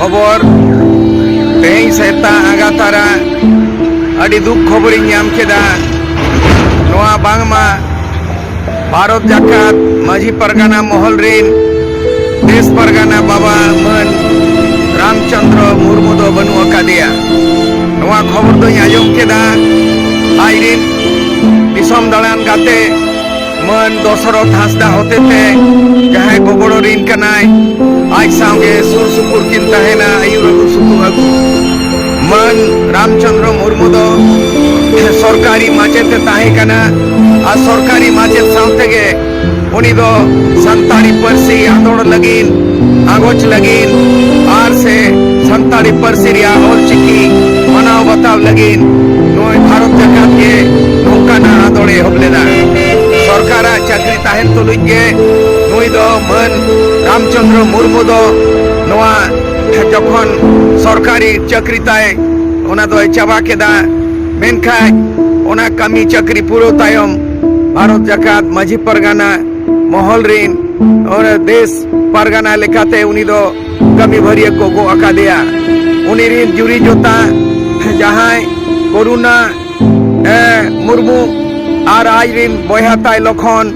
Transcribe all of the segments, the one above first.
खबर तेई सेता आगातारा अड़ी दुख खबर नाम केदा नोआ बांगमा भारत जाकात माझी परगाना महल रेन देश परगाना बाबा मन रामचंद्र मुर्मू दो बनु अकादिया नोआ खबर दो आजम केदा आइरिन दिसम दालान गाते मन दशरथ हांसदा होते थे जहां गोगड़ो रिन कनाय आज सामगे सुर सुपुर किन तहेना आयुर अगु सुतु अगु मन रामचंद्र मुर्मू दो सरकारी माचेते ताहे कना आ सरकारी माचेत सावतेगे उनी दो संताड़ी परसी आंदोलन लगिन आगोच लगिन आर से संताड़ी परसी रिया ऑलचिकी मनाव बताव लगिन नोय भारत जाकात के नौकाना आंदोले होबलेदा सरकारा चाकरी ताहेन तुलुगे नुई दो मन रामचंद्र मुर्मू दो नोआ जखन सरकारी चाकरी ताय ओना दो चाबा केदा मेनखाय ओना कमी चाकरी पुरो तायम भारत जाकात माझी परगाना महल रिन और देश परगाना लेखाते उनी दो कमी भरिया को गो अकादिया उनी रिन जुरी जोता जहां करुणा मुर्मू और आज रिन बया ताय लखन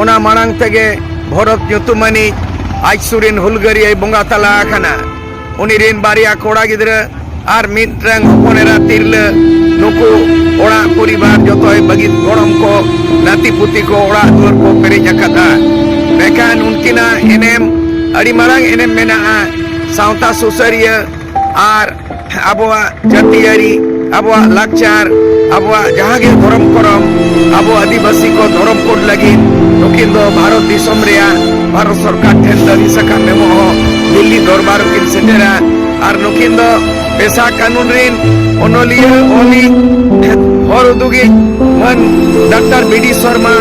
ओना मांग तेगे भरत nyutumani आज सुरिन हुलगरिया बंगा तला खाना उनी रिन बारिया कोड़ा गिद्रा और मिट्रंग होनेरा तिरले नुकु ओड़ा परिवार जोतोय बगित गोड़म को नाती पुती को ओड़ा दुआर को पेरेज अकादा मेखान उनकिना एनेम अड़ी मारांग एनेम मेना सावता सुसरिया और आबोआ जातियारी आबोआ लाकचार आबोआ जहांगे धर्म करम आबो आदिवासी को धर्म कोड लगी नुकिन दो भारत दिसम रिया भारत सरकार ठेन दारी सका मेमो दिल्ली दरबार किन सेटेरा और नुकिन दो पेशा कानून रिन ओनोलिया ओली और उदुगी मन डॉक्टर बीडी शर्मा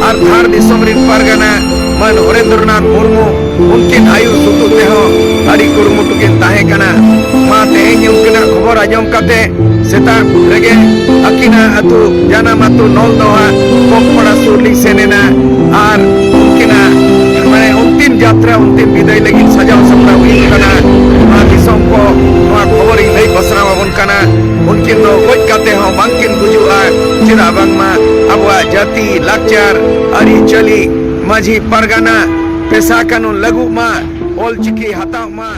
और धार दिसम रिन परगना मन हरेंद्रनाथ मुर्मू उनकिन आयु सुतुते हो अड़ी कुरुमुटुकिन ताहे कना मा तेहें उनकिना खबर आजम काते सेता रेगे अकिना अतु जानाम अतु नल दोहा कोपड़ा सुरली सेनेना और उनकिना माने अंतिम यात्रा अंतिम विदाय लगी सजाव सपना हुई कना मा दिसम को मा खबर ही नहीं बसराव बन कना उनकिन दो गज काते हो बांकिन गुजुआ चिरा बांगमा अबवा जाति लाकचार अरी चली माझी परगाना पेशा कानून लघु मा ओल चिकी हताव मा